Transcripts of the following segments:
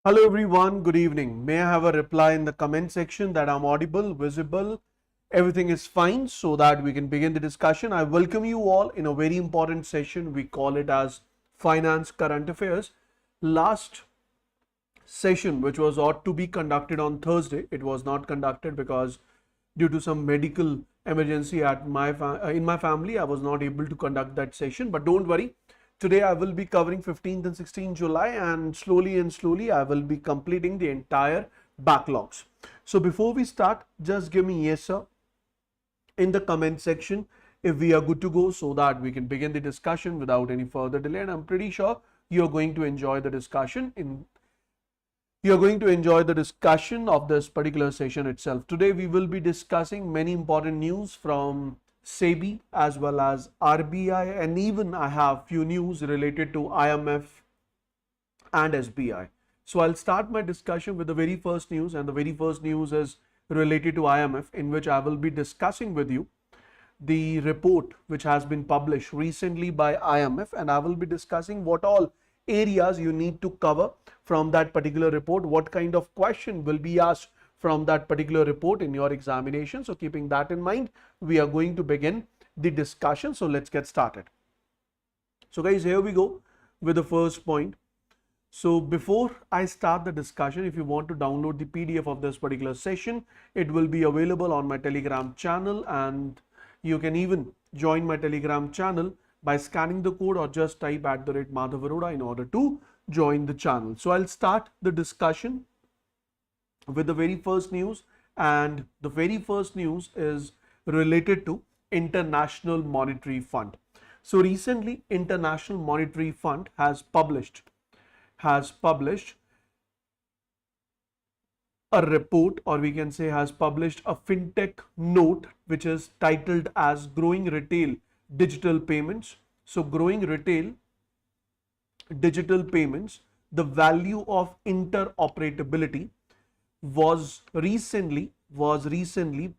Hello everyone, good evening. May I have a reply in the comment section that I'm audible, visible, everything is fine so that we can begin the discussion. I welcome you all in a very important session. We call it as Finance Current Affairs. Last session, which was ought to be conducted on Thursday, it was not conducted because due to some medical emergency at in my family, I was not able to conduct that session. But don't worry, today I will be covering 15th and 16th July, and slowly I will be completing the entire backlogs. So before we start, just give me yes sir in the comment section if we are good to go so that we can begin the discussion without any further delay. And I'm pretty sure you're going to enjoy the discussion of this particular session itself. Today we will be discussing many important news from SEBI as well as RBI, and even I have few news related to IMF and SBI. So I'll start my discussion with the very first news, and the very first news is related to IMF, in which I will be discussing with you the report which has been published recently by IMF, and I will be discussing what all areas you need to cover from that particular report, what kind of question will be asked from that particular report in your examination. So keeping that in mind, we are going to begin the discussion. So let's get started. So guys, here we go with the first point. So before I start the discussion, if you want to download the PDF of this particular session, it will be available on my Telegram channel, and you can even join my Telegram channel by scanning the code or just type @Madhav in order to join the channel. So I'll start the discussion with the very first news, and the very first news is related to International Monetary Fund. So recently International Monetary Fund has published a report, or we can say has published a fintech note which is titled as Growing Retail Digital Payments. So growing retail digital payments, the value of interoperability was recently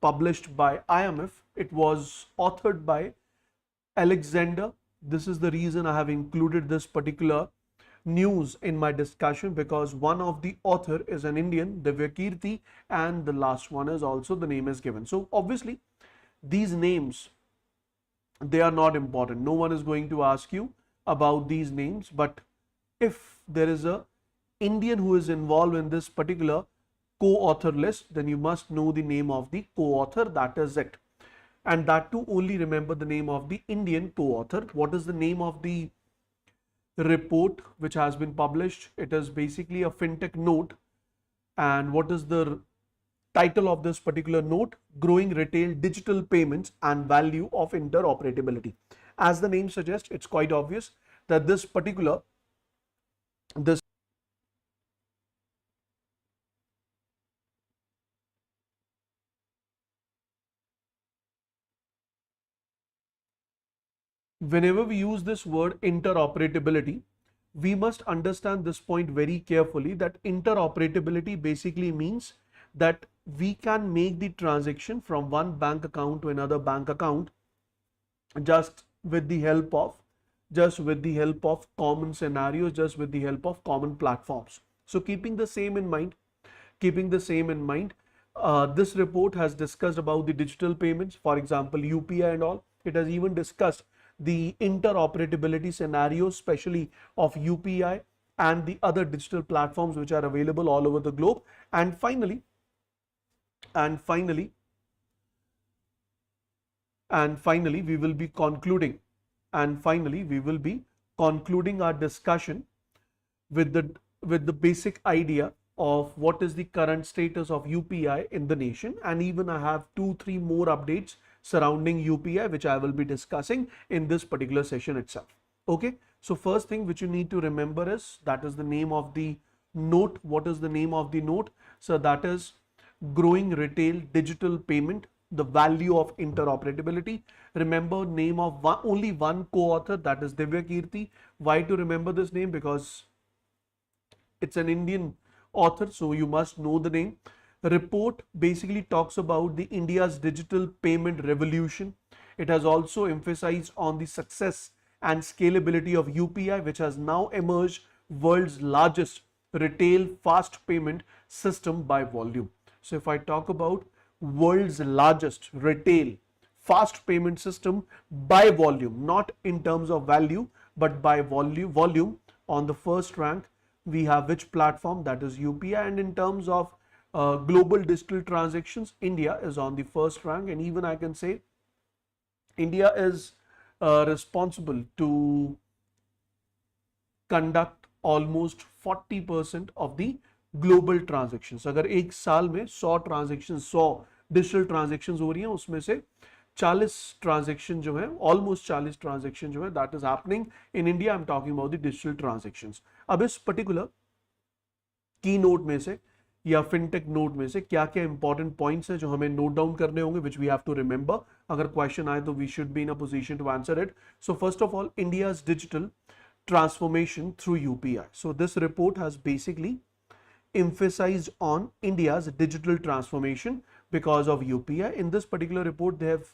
published by IMF. It was authored by Alexander. This is the reason I have included this particular news in my discussion, because one of the author is an Indian, Divyakirti, and the last one is also the name is given. So obviously these names, they are not important. No one is going to ask you about these names, but if there is a Indian who is involved in this particular co-author list, then you must know the name of the co-author. That is it. And that too, only remember the name of the Indian co-author. What is the name of the report which has been published? It is basically a fintech note. And what is the title of this particular note? Growing Retail Digital Payments and Value of Interoperability. As the name suggests, it's quite obvious that this whenever we use this word interoperability, we must understand this point very carefully, that interoperability basically means that we can make the transaction from one bank account to another bank account just with the help of common scenarios, just with the help of common platforms. So keeping the same in mind, this report has discussed about the digital payments, for example UPI and all. It has even discussed the interoperability scenarios, especially of UPI and the other digital platforms which are available all over the globe. And finally we will be concluding our discussion with the basic idea of what is the current status of UPI in the nation, and even I have 2-3 more updates surrounding UPI which I will be discussing in this particular session itself. Okay, so first thing which you need to remember is, that is the name of the note. What is the name of the note? So that is Growing Retail Digital Payment, the Value of Interoperability. Remember name of only one co-author, that is Divyakirti. Why to remember this name? Because it's an Indian author, so you must know the name. Report basically talks about the India's digital payment revolution. It has also emphasized on the success and scalability of UPI, which has now emerged world's largest retail fast payment system by volume. So if I talk about world's largest retail fast payment system by volume, not in terms of value, but by volume, on the first rank we have which platform? That is UPI. And in terms of global digital transactions, India is on the first rank, and even I can say India is responsible to conduct almost 40% of the global transactions. अगर एक साल में 100 transactions, 100 digital transactions हो रही हैं, उसमें से 40 transaction जो है, ऑलमोस्ट 40 ट्रांजेक्शन जो है, that is happening in India. I am talking about the digital transactions. अब इस पर्टिकुलर की नोट में से या फिनटेक नोट में से क्या क्या इंपॉर्टेंट पॉइंट्स हैं जो हमें नोट डाउन करने होंगे, which we have to remember. अगर क्वेश्चन आए तो we should be in a position to answer it. So first of all, India's digital transformation through UPI. So this report has basically emphasized on India's digital transformation because of UPI. In this particular report, they have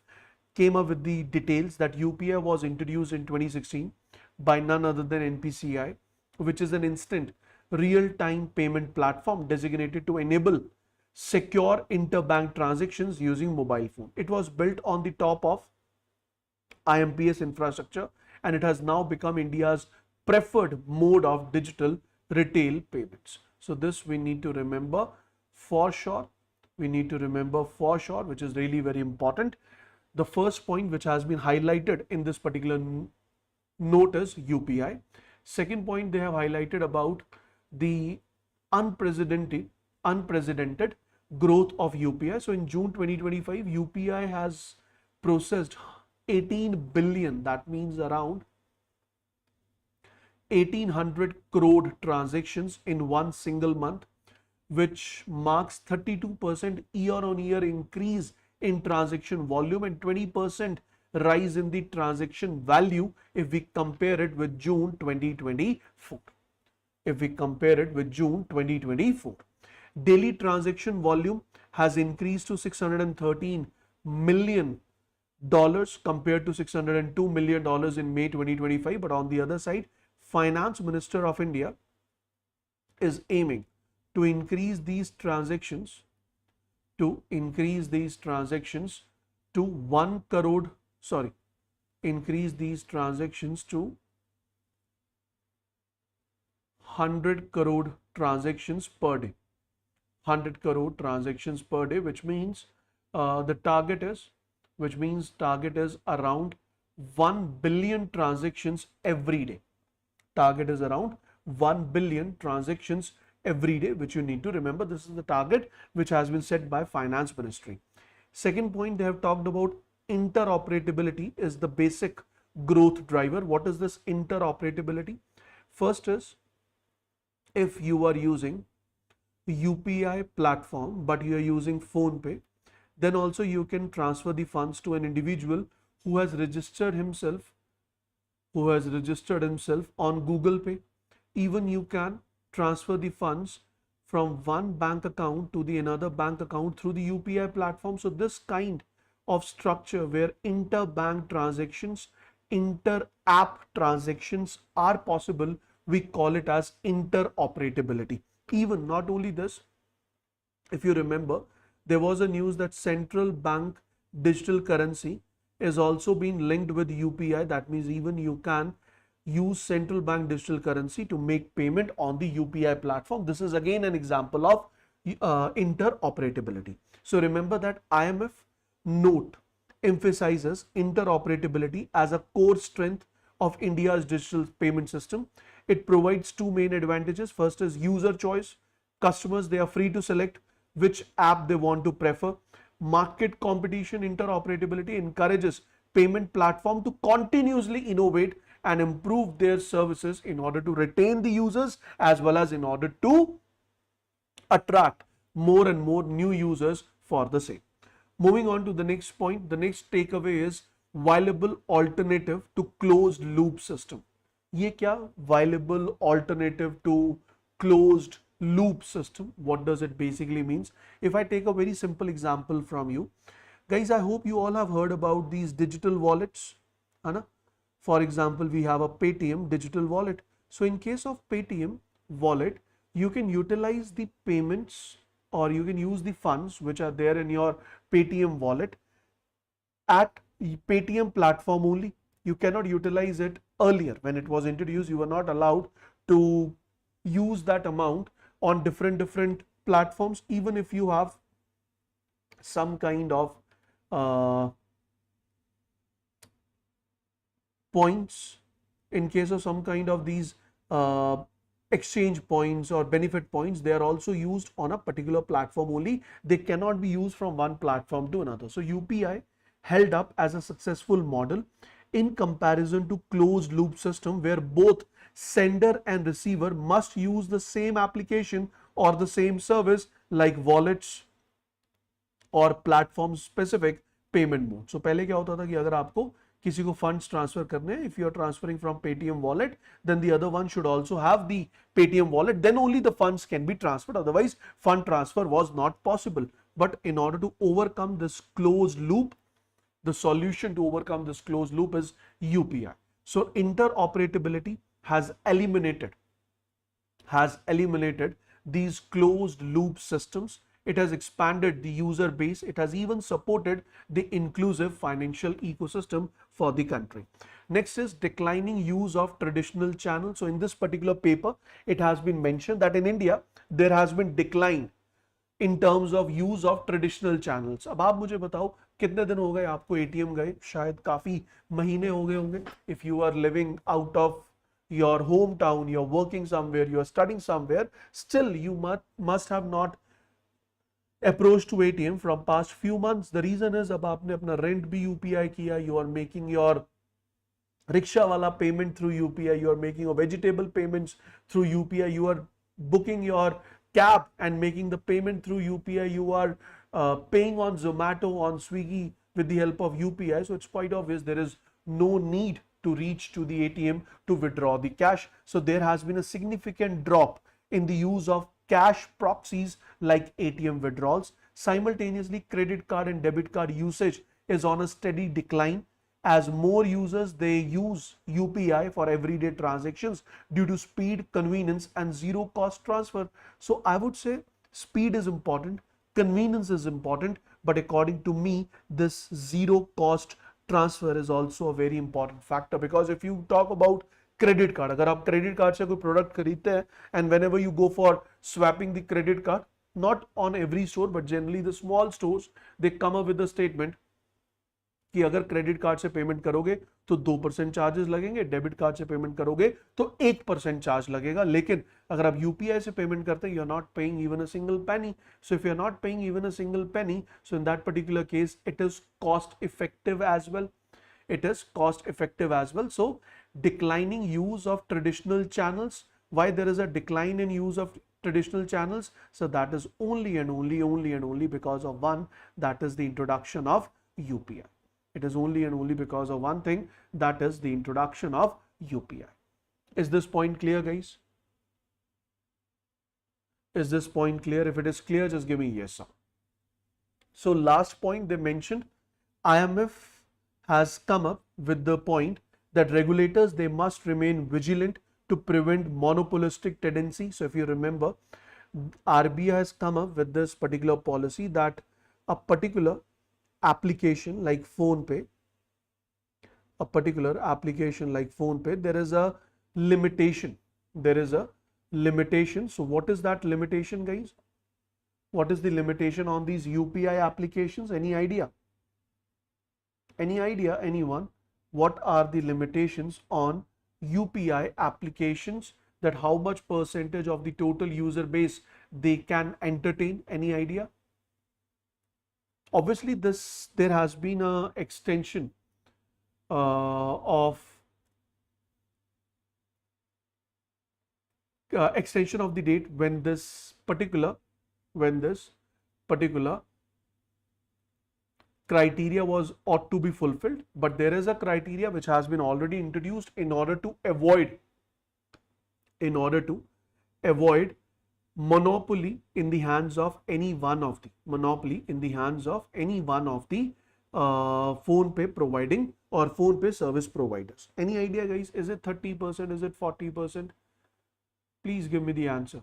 came up with the details that UPI was introduced in 2016 by none other than NPCI, which is an instant real-time payment platform designated to enable secure interbank transactions using mobile phone. It was built on the top of IMPS infrastructure, and it has now become India's preferred mode of digital retail payments. So this we need to remember for sure. We need to remember for sure, which is really very important. The first point which has been highlighted in this particular note is UPI. Second point, they have highlighted about the unprecedented growth of UPI. So in June 2025, UPI has processed 18 billion, that means around 1800 crore transactions in one single month, which marks 32% year-on-year increase in transaction volume and 20% rise in the transaction value if we compare it with June 2024. If we compare it with June 2024, daily transaction volume has increased to $613 million compared to $602 million in May 2025. But on the other side, Finance Minister of India is aiming to increase these transactions to 1 crore, increase these transactions to 100 crore transactions per day. 100 crore transactions per day, which means the target is around 1 billion transactions every day. Target is around 1 billion transactions every day, which you need to remember. This is the target which has been set by Finance Ministry. Second point, they have talked about interoperability is the basic growth driver. What is this interoperability? First is, if you are using UPI platform but you are using PhonePe, then also you can transfer the funds to an individual who has registered himself on Google Pay. Even you can transfer the funds from one bank account to the another bank account through the UPI platform. So this kind of structure where inter-bank transactions, inter-app transactions are possible, we call it as interoperability. Even not only this, if you remember, there was a news that central bank digital currency is also being linked with UPI. That means even you can use central bank digital currency to make payment on the UPI platform. This is again an example of interoperability. So remember that IMF note emphasizes interoperability as a core strength of India's digital payment system. It provides two main advantages. First is user choice. Customers, they are free to select which app they want to prefer. Market competition. Interoperability encourages payment platform to continuously innovate and improve their services in order to retain the users as well as in order to attract more and more new users for the same. Moving on to the next point, the next takeaway is viable alternative to closed loop system. ये क्या? Viable alternative to closed loop system. What does it basically means? If I take a very simple example from you, guys, I hope you all have heard about these digital wallets. For example, we have a Paytm digital wallet. So in case of Paytm wallet, you can utilize the payments, or you can use the funds which are there in your Paytm wallet at Paytm platform only. You cannot utilize it earlier. When it was introduced, you were not allowed to use that amount on different platforms, even if you have some kind of uh, points. In case of some kind of these uh, exchange points or benefit points, they are also used on a particular platform only. They cannot be used from one platform to another. So UPI held up as a successful model in comparison to closed loop system, where both sender and receiver must use the same application or the same service, like wallets और platform specific payment mode. सो पहले क्या होता था कि अगर आपको किसी को फंड्स ट्रांसफर करने हैं, if you are transferring from Paytm wallet, then the other one should also have the Paytm wallet, then only the funds can be transferred, otherwise fund transfer was not possible. But in order to overcome this closed loop, the solution to overcome this closed loop is UPI. So interoperability has eliminated these closed loop systems. It has expanded the user base. It has even supported the inclusive financial ecosystem for the country. Next is declining use of traditional channels. So in this particular paper, it has been mentioned that in India, there has been decline in terms of use of traditional channels. अब आप मुझे बताओ कितने दिन हो गए आपको ATM गए? शायद काफी महीने हो गए होंगे. If you are living out of your hometown, you're working somewhere, you're studying somewhere, still you must have not approached to ATM from past few months. The reason is अब आपने अपना रेंट भी यूपीआई किया, you are making your rickshaw wala payment through UPI, you are making your vegetable payments through UPI, you are booking your cab and making the payment through UPI, you are paying on Zomato, on Swiggy with the help of UPI. So it's quite obvious there is no need to reach to the ATM to withdraw the cash. So there has been a significant drop in the use of cash proxies like ATM withdrawals. Simultaneously, credit card and debit card usage is on a steady decline, as more users, they use UPI for everyday transactions due to speed, convenience and zero cost transfer. So I would say speed is important, convenience is important, but according to me, this zero cost transfer is also a very important factor. Because if you talk about credit card, अगर आप credit card से कोई product खरीदते हैं, and whenever you go for swapping the credit card, not on every store but generally the small stores, they come up with a statement कि अगर credit card से payment करोगे तो 2% चार्जेस लगेंगे, डेबिट कार्ड से payment करोगे तो 1% charge लगेगा. लेकिन अगर आप यूपीआई से पेमेंट करते हैं, you are not paying even a single penny. So if you are not paying even a single penny, so in that particular case it is cost effective as well. It is cost effective as well. So declining use of traditional channels. Why there is a decline in use of traditional channels? So that is only and only because of one, that is the introduction of UPI. It is only and only because of one thing, that is the introduction of UPI. Is this point clear, guys? Is this point clear? If it is clear, just give me yes, sir. So last point they mentioned, IMF has come up with the point that regulators, they must remain vigilant to prevent monopolistic tendency. So if you remember, RBI has come up with this particular policy that a particular application like PhonePe, there is a limitation. There is a limitation. So what is that limitation, guys? What is the limitation on these UPI applications? Any idea? Any idea, anyone? What are the limitations on UPI applications, that how much percentage of the total user base they can entertain? Any idea? Obviously, there has been a extension of the date when this particular criteria was ought to be fulfilled, but there is a criteria which has been already introduced in order to avoid monopoly in the hands of any one of the PhonePe providing or PhonePe service providers. Any idea, guys? Is it 30%? Is it 40%? Please give me the answer.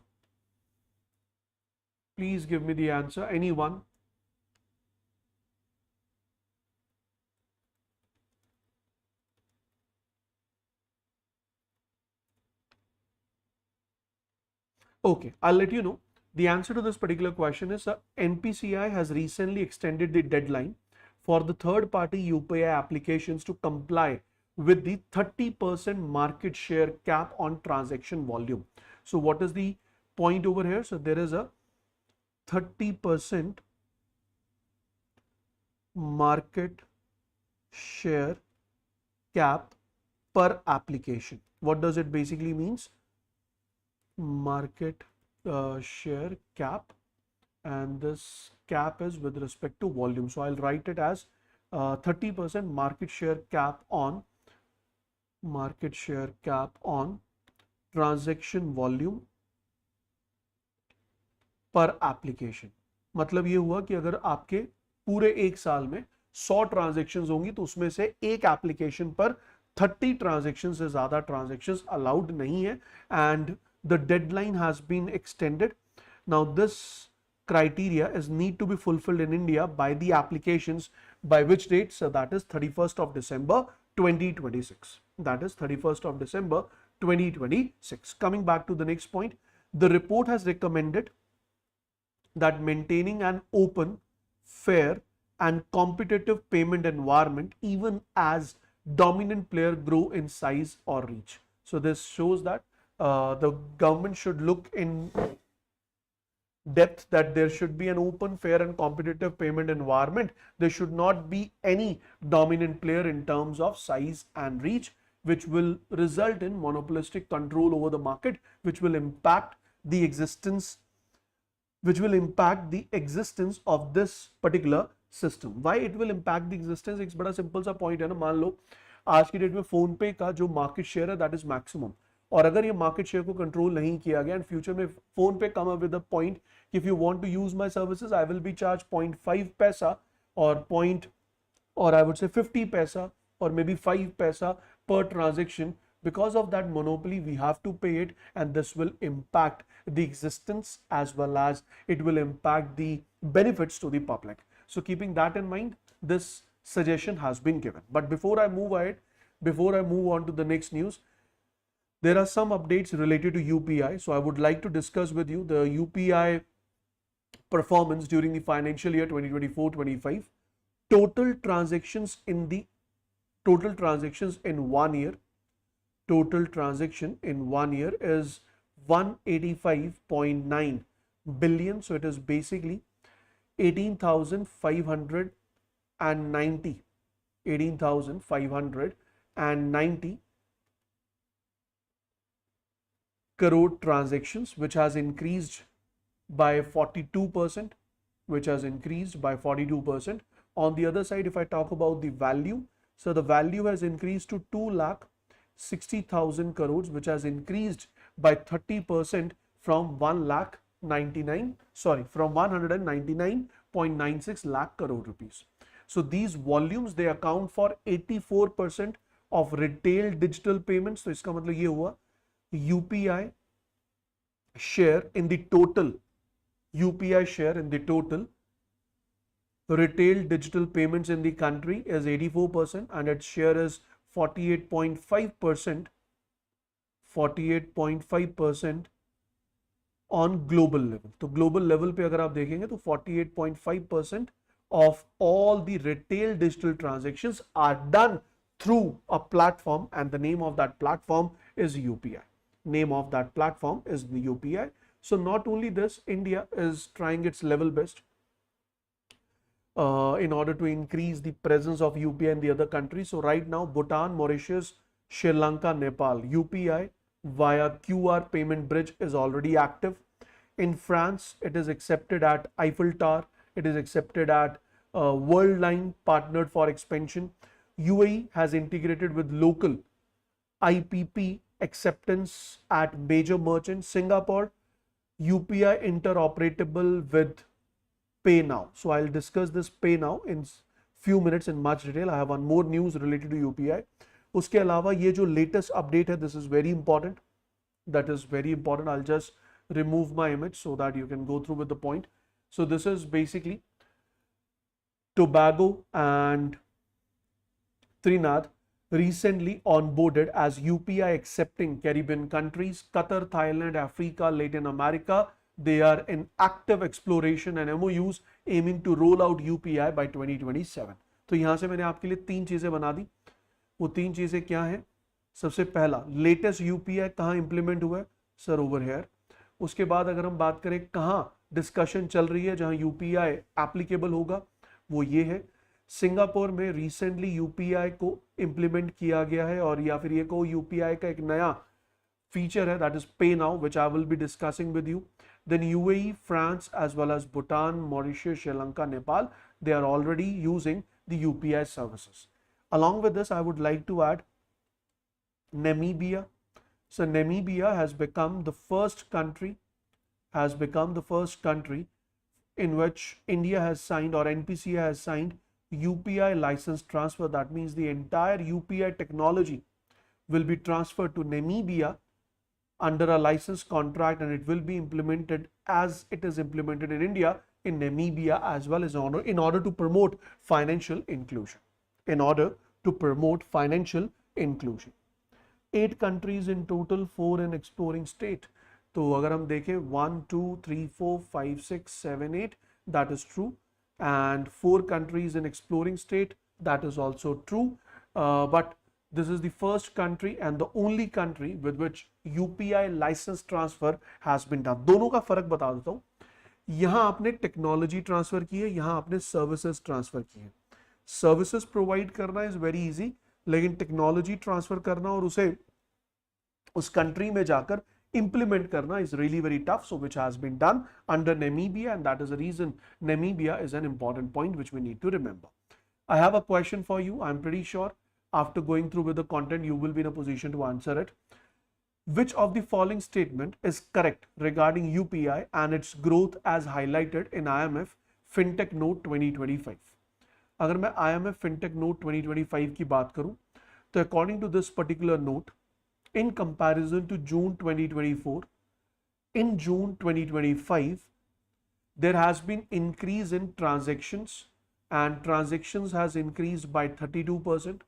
Please give me the answer. Anyone? Okay, I'll let you know. The answer to this particular question is NPCI has recently extended the deadline for the third party UPI applications to comply with the 30% market share cap on transaction volume. So what is the point over here? So there is a 30% market share cap per application. What does it basically means? Market share cap, and this cap is with respect to volume. So I'll write it as 30% market share cap on transaction volume पर application. मतलब ये हुआ कि अगर आपके पूरे एक साल में 100 ट्रांजेक्शन्स होंगी तो उसमें से एक एप्लीकेशन पर 30 ट्रांजेक्शन से ज्यादा ट्रांजेक्शन्स अलाउड नहीं है, and the deadline has been extended. Now this criteria is need to be fulfilled in India by the applications by which date? So that is 31st of December 2026. That is 31st of December 2026. Coming back to the next point, the report has recommended that maintaining an open, fair and competitive payment environment even as dominant player grow in size or reach. So this shows that the government should look in depth that there should be an open, fair and competitive payment environment. There should not be any dominant player in terms of size and reach, which will result in monopolistic control over the market, which will impact the existence of this particular system. Why it will impact the existence? एक बड़ा simple सा point है ना. मान लो आज की date में phone पे का जो मार्केट शेयर है दैट इज मैक्सिमम, और अगर ये मार्केट शेयर को कंट्रोल नहीं किया गया एंड फ्यूचर में PhonePe come up with the point, if you want to use my services I will be charge 0.5 पैसा और आई वुड से 50 पैसा or maybe 5 paisa per transaction. Because of that monopoly we have to pay it, and this will impact the existence as well as it will impact the benefits to the public. So keeping that in mind, this suggestion has been given. But before I move on to the next news, there are some updates related to UPI. So I would like to discuss with you the UPI performance during the financial year 2024-25. Total transactions in 1 year is 185.9 billion. So it is basically 18,590 crore transactions, which has increased by 42%. On the other side, if I talk about the value, so the value has increased to 2,60,000 crores, which has increased by 30% from 199.96 lakh crore rupees. So these volumes, they account for 84% of retail digital payments. तो इसका मतलब ये हुआ UPI share in the total retail digital payments in the country is 84%, and its share is 48.5% on global level. तो global level पे अगर आप देखेंगे तो 48.5% of all the retail digital transactions are done through a platform, and the name of that platform is UPI. So not only this, India is trying its level best in order to increase the presence of UPI in the other countries. So right now, Bhutan, Mauritius, Sri Lanka, Nepal, UPI via QR payment bridge is already active. In France, it is accepted at Eiffel Tower. It is accepted at Worldline, partnered for expansion. UAE has integrated with local IPP acceptance at major merchants. Singapore, UPI interoperable with PayNow. So I'll discuss this PayNow in few minutes in much detail. I have one more news related to UPI. उसके अलावा ये जो latest update है, this is very important. I'll just remove my image so that you can go through with the point. So this is basically Tobago and Trinidad recently onboarded as UPI accepting Caribbean countries, Qatar, Thailand, Africa, Latin America. They are in active exploration and MOUs aiming to roll out UPI by 2027. तो यहाँ से मैंने आपके लिए 3 चीजें बना दी. वो 3 चीजें क्या हैं? सबसे पहला, लेटेस्ट UPI कहाँ इंप्लीमेंट हुआ है? Sir over here. उसके बाद अगर हम बात करें कहाँ डिस्कशन चल रही है जहाँ UPI एप्लीकेबल होगा, वो ये है. सिंगापुर में रिसेंटली यूपीआई को इंप्लीमेंट किया गया है, और या फिर ये को यूपीआई का एक नया फीचर है, that is pay now, which I will be discussing with you. Then UAE, France as well as Bhutan, Mauritius, Sri Lanka, Nepal, they are already using the UPI services. Along with this, I would like to add Namibia. So Namibia has become the first country in which India has signed, or NPCI has signed, UPI license transfer. That means the entire UPI technology will be transferred to Namibia under a license contract, and it will be implemented as it is implemented in India in Namibia as well, as in order to promote financial inclusion. 8 countries in total, 4 in exploring state. तो अगर हम देखें 1, 2, 3, 4, 5, 6, 7, 8, that is true. And 4 countries in exploring state, that is also true. But this is the first country and the only country with which UPI license transfer has been done. दोनों का फर्क बता देता हूँ. यहाँ आपने टेक्नोलॉजी ट्रांसफर की है, यहाँ आपने सर्विसेज ट्रांसफर की है. सर्विसेज प्रोवाइड करना इज वेरी इजी, लेकिन टेक्नोलॉजी ट्रांसफर करना और उसे उस कंट्री में जाकर implement karna is really very tough, so which has been done under Namibia, and that is the reason Namibia is an important point which we need to remember. I have a question for you. I'm pretty sure after going through with the content you will be in a position to answer it. Which of the following statement is correct regarding UPI and its growth as highlighted in IMF fintech note 2025? अगर मैं IMF fintech note 2025 की बात करूं तो according to this particular note, in comparison to June 2024, in June 2025, there has been increase in transactions, and transactions has increased by 32%.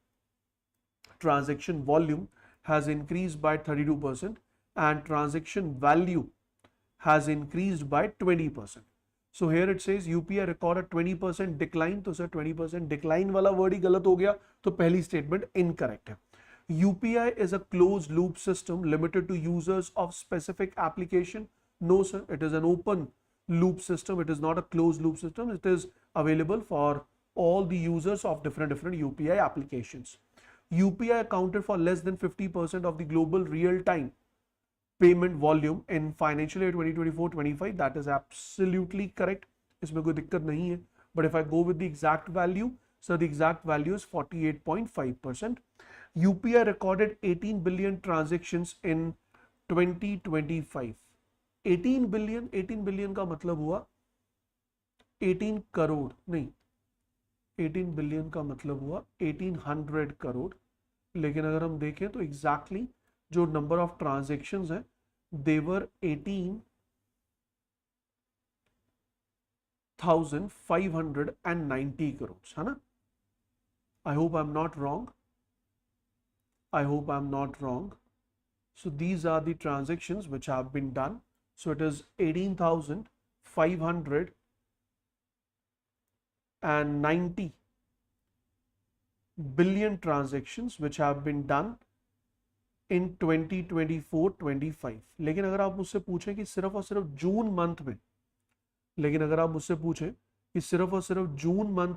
Transaction volume has increased by 32%, and transaction value has increased by 20%. So here it says UPI recorded 20% decline. तो sir 20% decline वाला word ही गलत हो गया, तो पहली statement incorrect है. UPI is a closed loop system limited to users of specific application. No sir, it is an open loop system. It is not a closed loop system. It is available for all the users of different UPI applications. UPI accounted for less than 50% of the global real-time payment volume in financial year 2024-25. That is absolutely correct. इसमें कोई दिक्कत नहीं है. But if I go with the exact value, so the exact value is 48.5%. UPI recorded 18 billion transactions in 2025. 18 billion का मतलब हुआ 18 करोड़ नहीं, 18 billion का मतलब हुआ 1800 करोड़. लेकिन अगर हम देखें तो एग्जैक्टली जो नंबर ऑफ ट्रांजेक्शन्स हैं देवर 18,590 करोड़, है ना? I hope I am not wrong. So these are the transactions which have been done. So it is 18,590 billion transactions which have been done in 2024-25. लेकिन अगर आप मुझसे पूछें कि सिर्फ और सिर्फ जून मंथ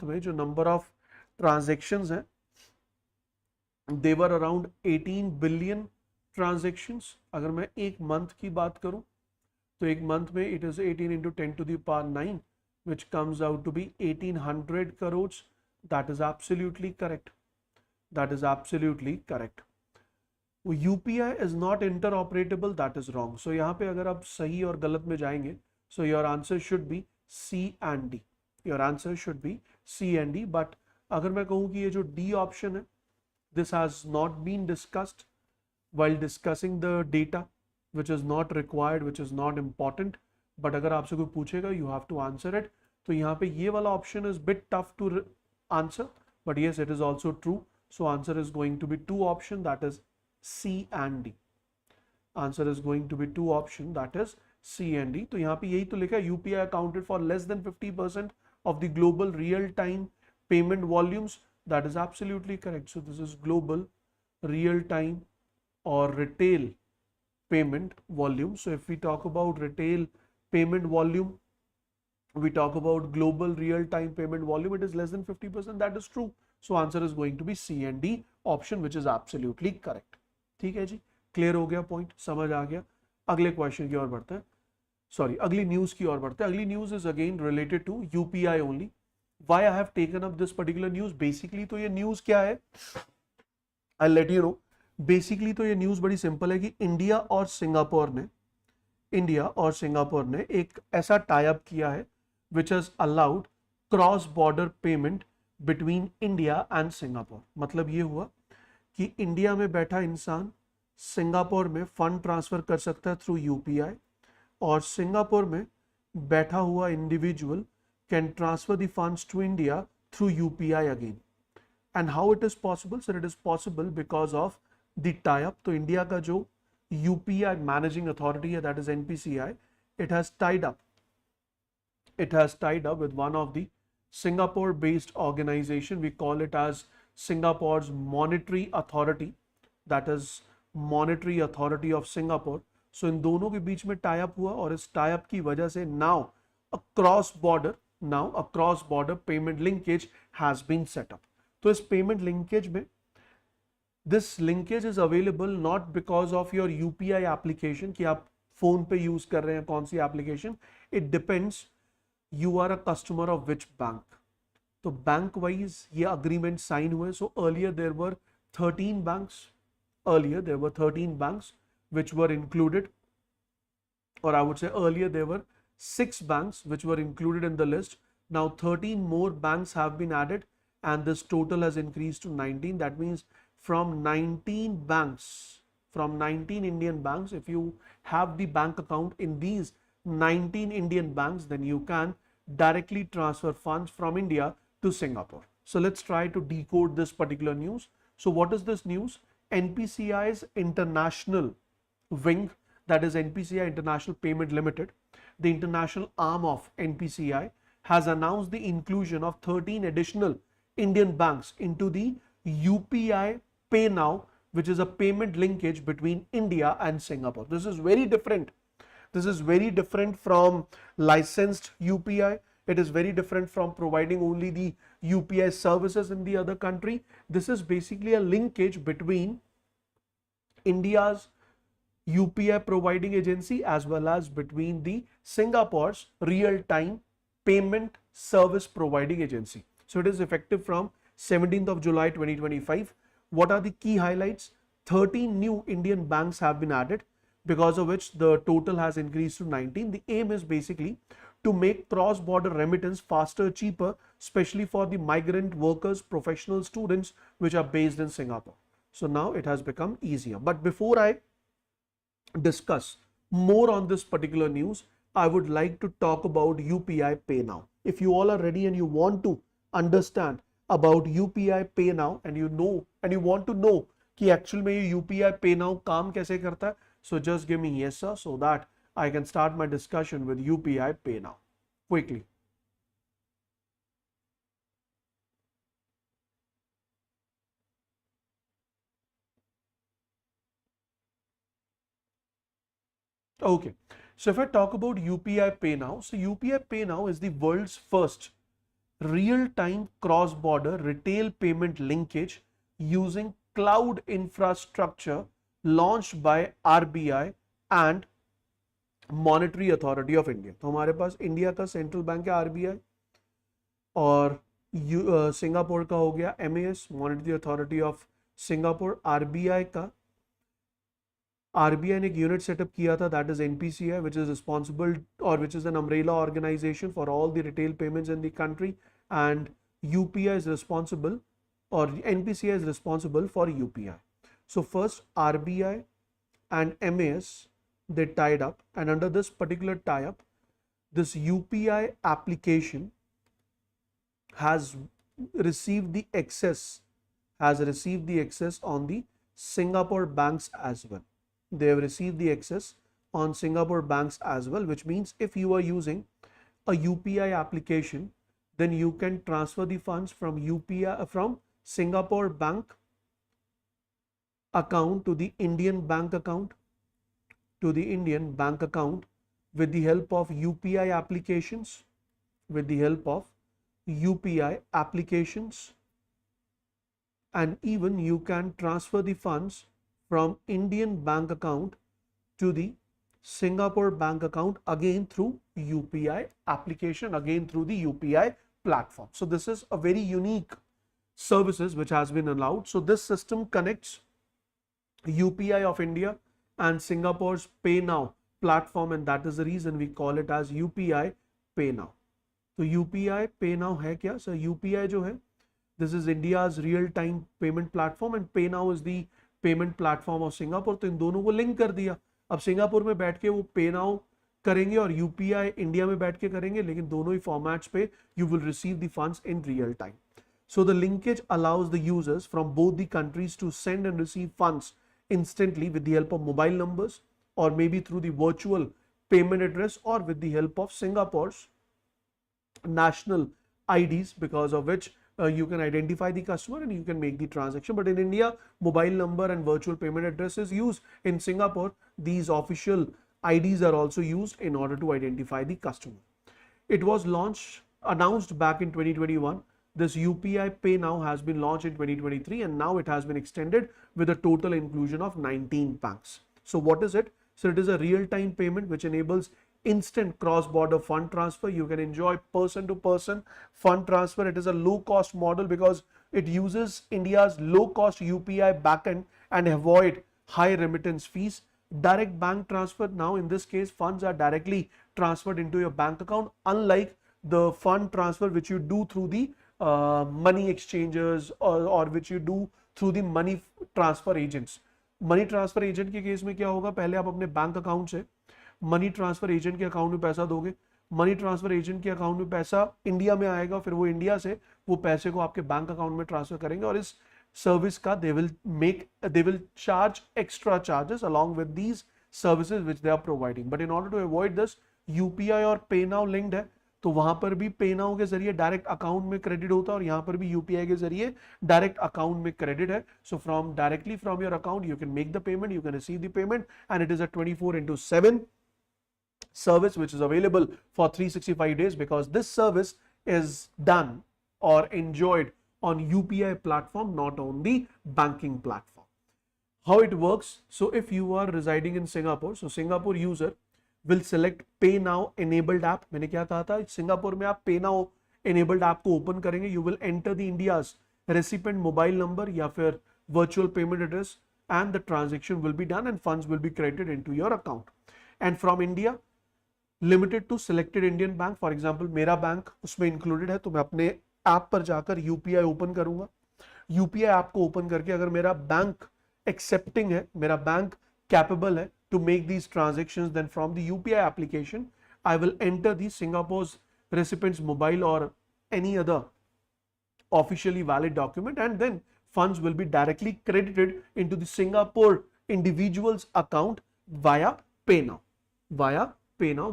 में जो नंबर ऑफ ट्रांजेक्शन्स हैं, they were around 18 billion transactions. अगर मैं एक मंथ की बात करूं तो एक मंथ में it is 18 into 10 to the power 9, which comes out to be 1800 crores. That is absolutely correct. UPI is not interoperable. That is wrong. So यहाँ पे अगर आप सही और गलत में जाएंगे, so your answer should be C and D. But अगर मैं कहूँ कि ये जो D option है, this has not been discussed while discussing the data. which is not required, which is not important, but अगर आपसे कोई पूछेगा you have to answer it. तो यहाँ पे ये वाला option is bit tough to answer, but yes, it is also true. So answer is going to be two option, that is C and D. Answer is going to be two option, that is C and D. तो यहाँ पे यही तो लिखा है, UPI accounted for less than 50% of the global real-time payment volumes. That is absolutely correct. So this is global real-time or retail payment volume. So if we talk about retail payment volume, we talk about global real-time payment volume, it is less than 50%. That is true. So answer is going to be C and D option, which is absolutely correct. ठीक है जी, clear हो गया point, समझ आ गया. अगले question की ओर बढ़ते हैं, सॉरी अगली न्यूज की ओर बढ़ते हैं. अगली news is again related to UPI only. Why I have taken up this particular news? Basically तो ये न्यूज क्या है, I let you know. Basically तो ये न्यूज बड़ी सिंपल है कि इंडिया और सिंगापुर ने एक ऐसा टाई अप किया है which has allowed cross border payment between India and Singapore. मतलब ये हुआ कि इंडिया में बैठा इंसान सिंगापुर में फंड ट्रांसफर कर सकता है थ्रू यूपीआई, और सिंगापुर में बैठा हुआ individual can transfer the funds to India through UPI again. And how it is possible? Sir, it is possible because of the tie up. तो इंडिया का जो यूपीआई मैनेजिंग अथॉरिटी है, that is NPCI, it has tied up with one of the Singapore based organization. We call it as Singapore's monetary authority, that is monetary authority of Singapore. So इन दोनों के बीच में tie up हुआ, और इस tie up की वजह से now a cross border payment linkage has been set up. तो इस payment linkage में this linkage is available not because of your UPI application कि आप फोन पे यूज कर रहे हैं कौन सी application. It depends you are a customer of which bank. तो बैंक वाइज ये अग्रीमेंट साइन हुए. So earlier there were 13 banks which were included, or I would say earlier there were 6 banks which were included in the list. Now 13 more banks have been added, and this total has increased to 19. That means from 19 Indian banks, if you have the bank account in these 19 Indian banks, then you can directly transfer funds from India to Singapore. So let's try to decode this particular news. So what is this news? NPCI's international wing, that is NPCI International Payment Limited, the international arm of NPCI, has announced the inclusion of 13 additional Indian banks into the UPI-PayNow, which is a payment linkage between India and Singapore. This is very different. This is very different from licensed UPI. It is very different from providing only the UPI services in the other country. This is basically a linkage between India's UPI providing agency as well as between the Singapore's real-time payment service providing agency. So it is effective from 17th of July 2025. What are the key highlights? 13 new Indian banks have been added, because of which the total has increased to 19. The aim is basically to make cross-border remittance faster, cheaper, especially for the migrant workers, professional students which are based in Singapore. So now it has become easier. But before I discuss more on this particular news, I would like to talk about UPI-PayNow. If you all are ready and you want to understand about UPI-PayNow and you want to know कि actual में ये UPI-PayNow काम कैसे करता है, so just give me yes sir so that I can start my discussion with UPI-PayNow quickly. Okay, so if I talk about UPI-PayNow, so UPI-PayNow is the world's first real-time cross-border retail payment linkage using cloud infrastructure launched by RBI and Monetary Authority of India. तो हमारे पास India का central bank है RBI, और Singapore का हो गया MAS, monetary authority of Singapore. RBI ने एक यूनिट सेटअप किया था, that is NPCI, which is responsible or which is an umbrella organization for all the retail payments in the country, and UPI is responsible, or NPCI is responsible for UPI. So first RBI and MAS they tied up, and under this particular tie-up, this UPI application has received the access on the Singapore banks as well. They have received the access on Singapore banks as well, which means if you are using a UPI application, then you can transfer the funds from Singapore bank account to the Indian bank account with the help of UPI applications, and even you can transfer the funds from Indian bank account to the Singapore bank account again through UPI application, again through the UPI platform. So this is a very unique services which has been allowed. So this system connects UPI of India and Singapore's PayNow platform, and that is the reason we call it as UPI-PayNow. तो UPI-PayNow है क्या? So UPI जो है, this is India's real-time payment platform and PayNow is the payment platform of Singapore. तो इन दोनों को link कर दिया. अब सिंगापुर में बैठ के वो PayNow करेंगे और UPI इंडिया में बैठ के करेंगे, लेकिन दोनों ही फॉर्मेट्स पे you will receive the funds in real time. So the linkage allows the users from both the countries to send and receive funds instantly with the help of mobile numbers, or maybe through the virtual payment address, or with the help of Singapore's national IDs, because of which you can identify the customer and you can make the transaction. But in India, mobile number and virtual payment address is used. In Singapore, these official IDs are also used in order to identify the customer. It was announced back in 2021. This UPI-PayNow has been launched in 2023 and now it has been extended with a total inclusion of 19 banks. So what is it? So it is a real-time payment which enables instant cross-border fund transfer. You can enjoy person-to-person fund transfer. It is a low-cost model because it uses India's low-cost UPI backend and avoid high remittance fees. Direct bank transfer. Now in this case, funds are directly transferred into your bank account, unlike the fund transfer which you do through the money exchangers or which you do through the money transfer agents. Money transfer agent के case में क्या होगा, पहले आप अपने bank account से money transfer agent के account में पैसा दोगे, मनी ट्रांसफर एजेंट के अकाउंट में पैसा इंडिया में आएगा, फिर वो इंडिया से वो पैसे को आपके बैंक अकाउंट में ट्रांसफर करेंगे और इस सर्विस का they will charge extra charges along with these services which they are providing. But in order to avoid this, UPI और PayNow linked है, तो वहां पर भी PayNow के जरिए डायरेक्ट अकाउंट में क्रेडिट होता है और यहाँ पर भी UPI के जरिए डायरेक्ट अकाउंट में क्रेडिट है. सो directly from your account you can make the payment, you can receive the payment, and it is a 24/7 service which is available for 365 days because this service is done or enjoyed on UPI platform, not on the banking platform. How it works? So if you are residing in Singapore, so Singapore user will select PayNow enabled app. मैंने क्या कहा था, Singapore में आप PayNow enabled app को open करेंगे, you will enter the India's recipient mobile number या फिर virtual payment address and the transaction will be done and funds will be credited into your account. And from India, limited to selected Indian bank. For example, मेरा bank उसमें included है, तो मैं अपने app पर जाकर UPI ओपन करूंगा. UPI app को ओपन करके अगर मेरा बैंक एक्सेप्टिंग है, मेरा बैंक कैपेबल है to make these transactions, then from the UPI application I will enter the Singapore's recipient's mobile or any other officially valid document, and then funds will be directly credited into the Singapore individual's account via PayNow.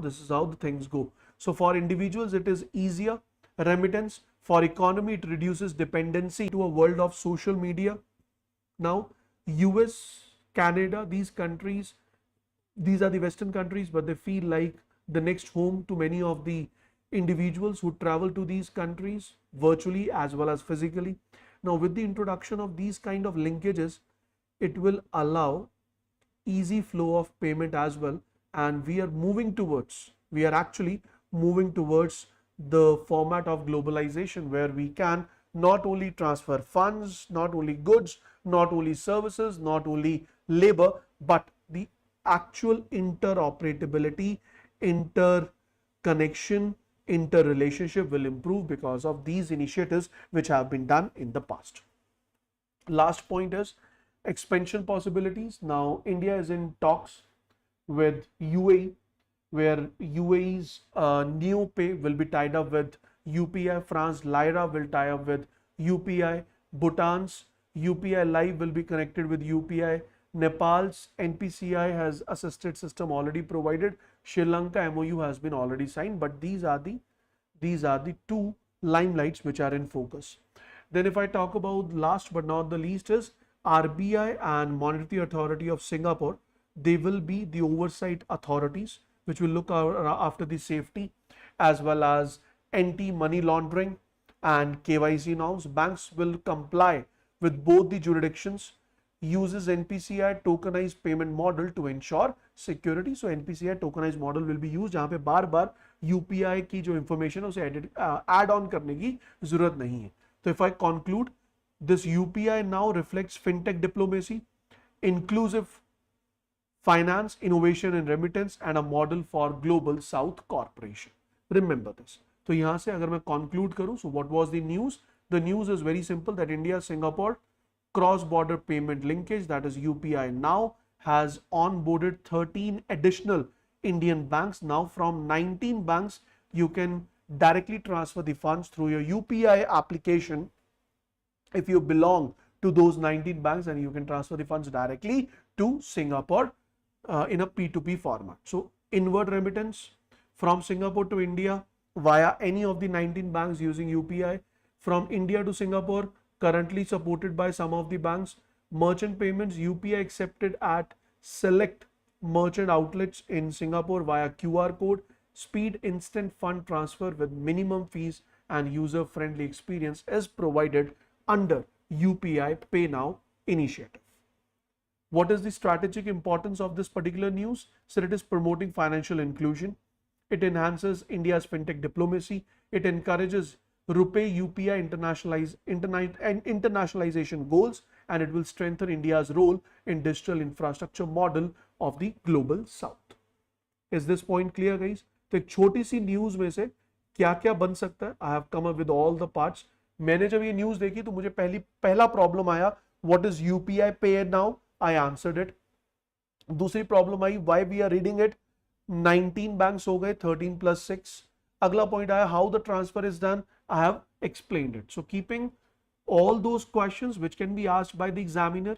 This is how the things go. So for individuals it is easier remittance. For economy it reduces dependency to a world of social media. Now US, Canada, these countries, these are the Western countries, but they feel like the next home to many of the individuals who travel to these countries virtually as well as physically. Now with the introduction of these kind of linkages, it will allow easy flow of payment as well, and we are actually moving towards the format of globalization where we can not only transfer funds, not only goods, not only services, not only labor, but the actual interoperability, interconnection, interrelationship will improve because of these initiatives which have been done in the past. Last point is expansion possibilities. Now India is in talks with UAE, where UAE's NeoPay will be tied up with UPI. France Lyra will tie up with UPI. Bhutan's UPI Live will be connected with UPI. Nepal's NPCI has assisted system already provided. Sri Lanka MOU has been already signed, but these are the two limelights which are in focus. Then if I talk about last but not the least is RBI and Monetary Authority of Singapore, they will be the oversight authorities which will look after the safety as well as anti-money laundering and KYC norms. Banks will comply with both the jurisdictions, uses NPCI tokenized payment model to ensure security. So NPCI tokenized model will be used जहाँ पे बार बार UPI की जो information है उसे add on करने की जरूरत नहीं है. So if I conclude, this UPI now reflects fintech diplomacy, inclusive finance, innovation and remittance, and a model for global South corporation. Remember this. तो यहाँ से अगर मैं conclude करूँ, so what was the news? The news is very simple that India Singapore cross-border payment linkage, that is UPI now, has onboarded 13 additional Indian banks. Now from 19 banks, you can directly transfer the funds through your UPI application if you belong to those 19 banks, and you can transfer the funds directly to Singapore in a P2P format. So inward remittance from Singapore to India via any of the 19 banks using UPI, from India to Singapore, currently supported by some of the banks. Merchant payments, UPI accepted at select merchant outlets in Singapore via QR code. Speed instant fund transfer with minimum fees and user-friendly experience is provided under UPI-PayNow initiative. What is the strategic importance of this particular news? So it is promoting financial inclusion. It enhances India's fintech diplomacy. It encourages RuPay UPI internationalization goals, and it will strengthen India's role in digital infrastructure model of the global South. Is this point clear, guys? तो एक छोटी सी news में से क्या क्या बन सकता है, I have come up with all the parts. मैंने जब ये न्यूज देखी तो मुझे पहला प्रॉब्लम आया, what is UPI pay now, I answered it. दूसरी प्रॉब्लम आई, why we are reading it, 19 banks हो गए, 13 + 6. अगला पॉइंट आया, how the transfer is done, I have explained it. So keeping all those questions which can be asked by the examiner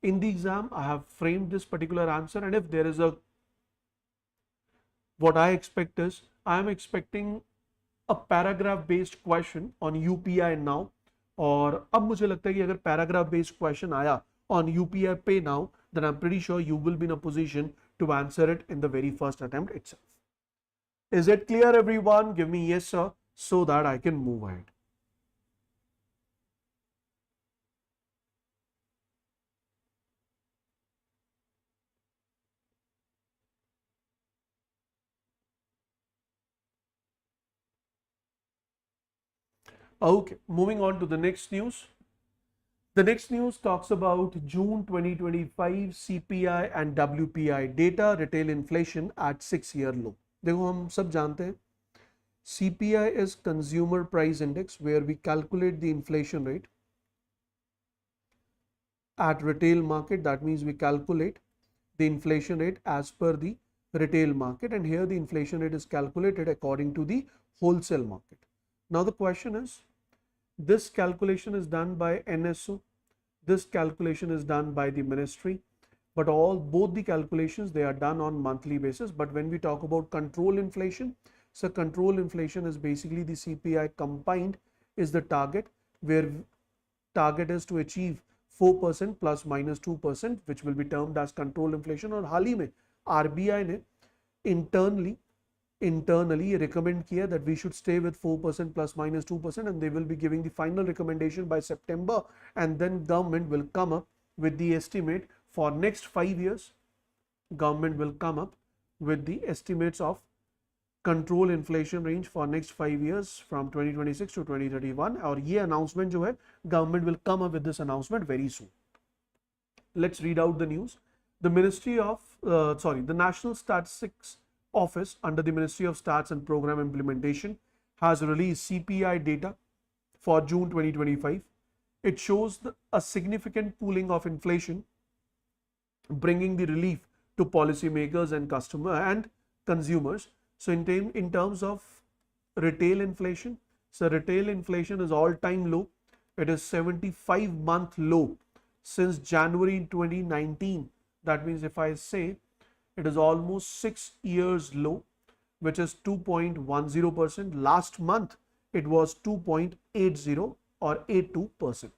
in the exam, I have framed this particular answer. And if there is what I expect is, I am expecting a paragraph based question on UPI now. और अब मुझे लगता है कि अगर paragraph based question आया on UPI pay now, then I'm pretty sure you will be in a position to answer it in the very first attempt itself. Is it clear, everyone? Give me yes sir, so that I can move ahead. Okay, moving on to the next news. The next news talks about June 2025 CPI and WPI data, retail inflation at 6-year low. देखो हम सब जानते हैं CPI is consumer price index, where we calculate the inflation rate at retail market. That means we calculate the inflation rate as per the retail market, and here the inflation rate is calculated according to the wholesale market. Now the question is, this calculation is done by NSO, this calculation is done by the ministry, but both the calculations, they are done on monthly basis. But when we talk about control inflation, so control inflation is basically the CPI combined is the target, where target is to achieve 4% plus minus 2%, which will be termed as control inflation. और हाल ही में RBI ने internally recommend kiya that we should stay with 4% plus minus 2%, and they will be giving the final recommendation by September, and then government will come up with the estimate for next 5 years. Government will come up with the estimates of control inflation range for next 5 years from 2026 to 2031, और ये announcement जो है government will come up with this announcement very soon. Let's read out the news. The the National Statistics Office under the Ministry of Stats and Program Implementation has released CPI data for June 2025. It shows a significant cooling of inflation, bringing the relief to policymakers and customer and consumers. So in terms of retail inflation, so retail inflation is all-time low. It is 75-month low since January 2019. That means if I say it is almost 6 years low, which is 2.10%. Last month it was 2.80 or 82%.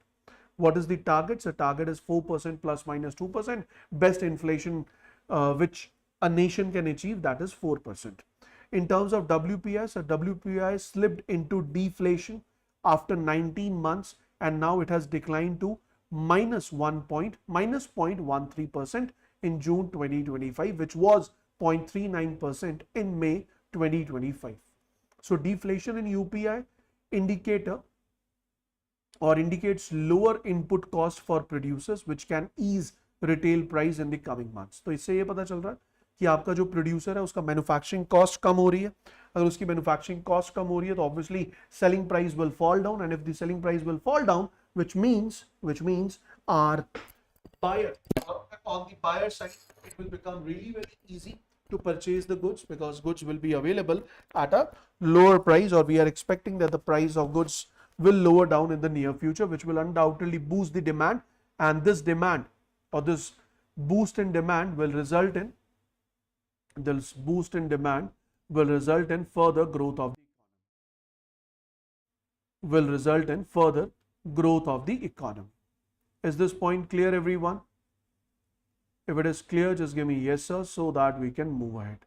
What is the target? So target is 4% plus minus 2%. Best inflation which a nation can achieve, that is 4%. In terms of WPI, so WPI slipped into deflation after 19 months and now it has declined to minus 0.13% in June 2025, which was 0.39% in May 2025. So deflation in UPI indicator or indicates lower input cost for producers, which can ease retail price in the coming months. तो इससे ये पता चल रहा है कि आपका जो प्रोड्यूसर है उसका मैन्युफैक्चरिंग कॉस्ट कम हो रही है. अगर उसकी मैन्युफैक्चरिंग कॉस्ट कम हो रही है तो obviously selling price will fall down, and if the selling price will fall down, which means our buyer, on the buyer side, it will become really very easy to purchase the goods because goods will be available at a lower price, or we are expecting that the price of goods will lower down in the near future, which will undoubtedly boost the demand, and this demand or this boost in demand will result in further growth of the economy. Is this point clear, everyone? If it is clear, just give me yes sir so that we can move ahead.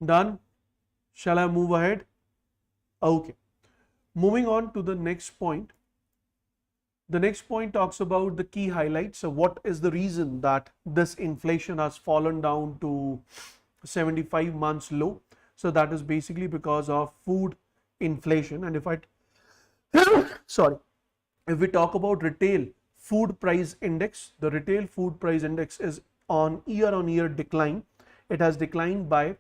Done? Shall I move ahead? Okay. Moving on to the next point. The next point talks about the key highlights. So what is the reason that this inflation has fallen down to 75 months low? So that is basically because of food inflation. And if I if we talk about retail food price index, the retail food price index is on year decline. It has declined by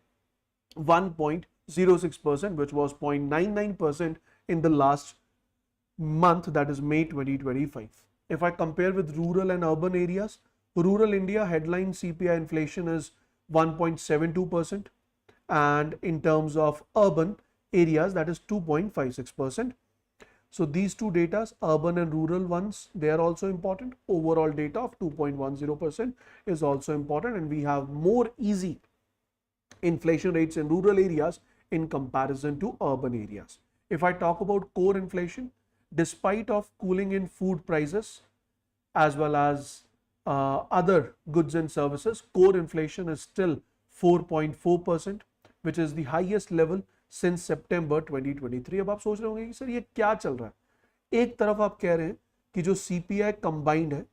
1.06%, which was 0.99% in the last month, that is May 2025. If I compare with rural and urban areas, rural India headline CPI inflation is 1.72%, and in terms of urban areas, that is 2.56%. So these two data, urban and rural ones, they are also important. Overall data of 2.10% is also important, and we have more easy inflation rates in rural areas in comparison to urban areas. If I talk about core inflation, despite of cooling in food prices as well as other goods and services, core inflation is still 4.4%, which is the highest level since September 2023. अब आप सोच रहे होंगे कि sir ये क्या चल रहा है. एक तरफ आप कह रहे हैं कि जो CPI combined है,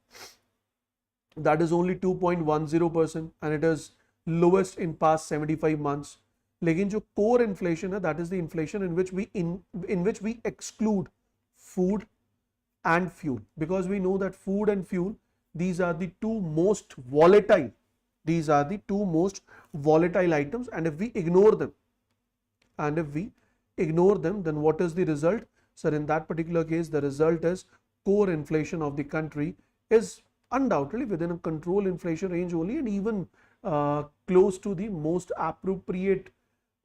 that is only 2.10% and it is lowest in past 75 months. लेकिन जो core inflation है, that is the inflation in which we exclude food and fuel, because we know that food and fuel, these are the two most volatile items, and if we ignore them, then what is the result? So in that particular case, the result is core inflation of the country is undoubtedly within a control inflation range only, and even close to the most appropriate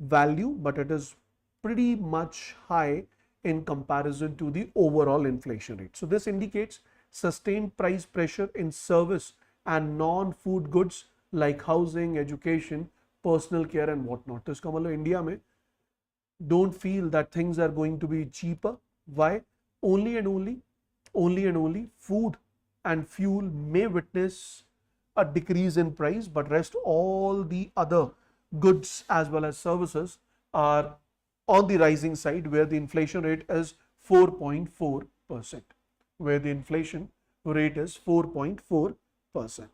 value, but it is pretty much high in comparison to the overall inflation rate. So this indicates sustained price pressure in service and non-food goods like housing, education, personal care and whatnot. तो इसका मतलब India में don't feel that things are going to be cheaper. Why? Only and only food and fuel may witness a decrease in price, but rest all the other goods as well as services are on the rising side, where the inflation rate is 4.4%. Where the inflation rate is 4.4%.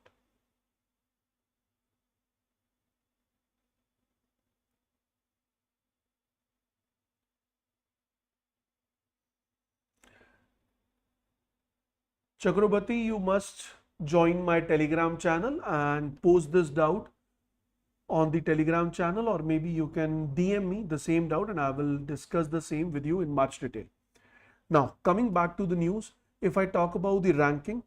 Chakrabarti, you must join my Telegram channel and post this doubt on the Telegram channel, or maybe you can DM me the same doubt and I will discuss the same with you in much detail. Now, coming back to the news, if I talk about the ranking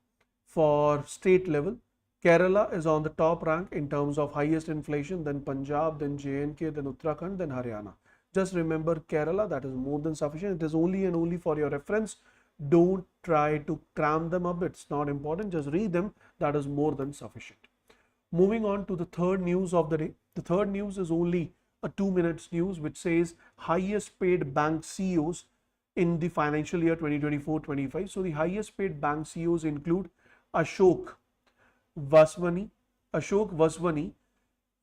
for state level, Kerala is on the top rank in terms of highest inflation, then Punjab, then J&K, then Uttarakhand, then Haryana. Just remember Kerala, that is more than sufficient. It is only and only for your reference. Don't try to cram them up. It's not important. Just read them. That is more than sufficient. Moving on to the third news of the day. The third news is only a 2 minutes news which says highest paid bank CEOs in the financial year 2024-25. So the highest paid bank CEOs include Ashok Vaswani. Ashok Vaswani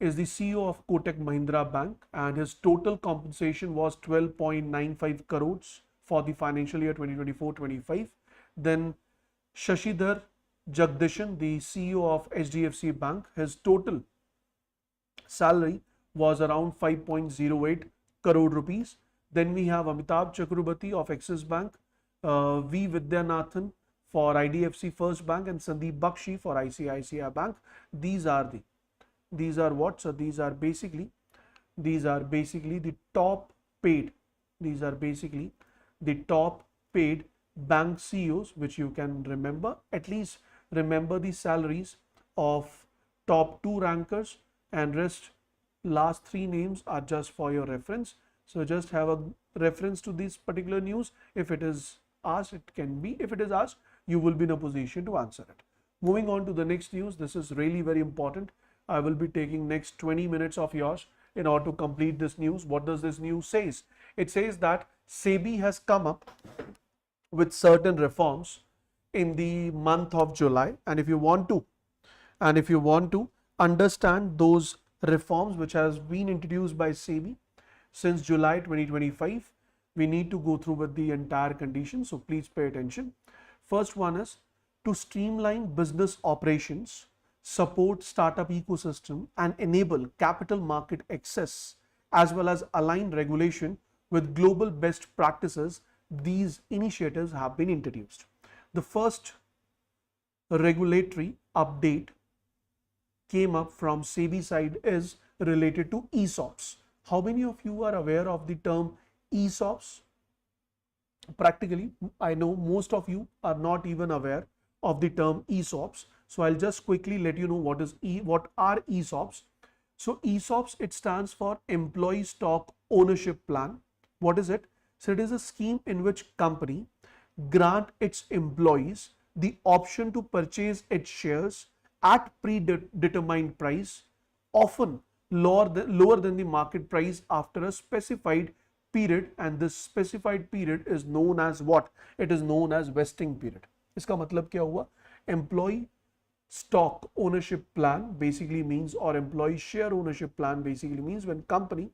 is the CEO of Kotak Mahindra Bank and his total compensation was 12.95 crores for the financial year 2024-25. Then Shashidhar Jagdishan, the CEO of HDFC Bank, his total salary was around 5.08 crore rupees. Then we have Amitabh Chakrabarti of Axis Bank, V. Vidyanathan for IDFC First Bank, and Sandeep Bakshi for ICICI Bank. These are what? So these are basically the top paid. These are basically the top paid bank CEOs which you can remember. At least remember the salaries of top 2 rankers, and rest last 3 names are just for your reference. So just have a reference to this particular news. If it is asked, it can be. If it is asked, you will be in a position to answer it. Moving on to the next news. This is really very important. I will be taking next 20 minutes of yours in order to complete this news. What does this news says? It says that SEBI has come up with certain reforms in the month of July, and if you want to understand those reforms which has been introduced by SEBI since July 2025, we need to go through with the entire condition, so please pay attention. First one is to streamline business operations, support startup ecosystem, and enable capital market access, as well as align regulation with global best practices. These initiatives have been introduced. The first regulatory update came up from SEBI side is related to ESOPs. How many of you are aware of the term ESOPs? Practically, I know most of you are not even aware of the term ESOPs. So I'll just quickly let you know what are ESOPs. So ESOPs, it stands for Employee Stock Ownership Plan. What is it? So it is a scheme in which company grant its employees the option to purchase its shares at predetermined price, often lower than the market price after a specified period, and this specified period is known as what? It is known as vesting period. इसका मतलब क्या हुआ? Employee stock ownership plan basically means, or employee share ownership plan basically means, when company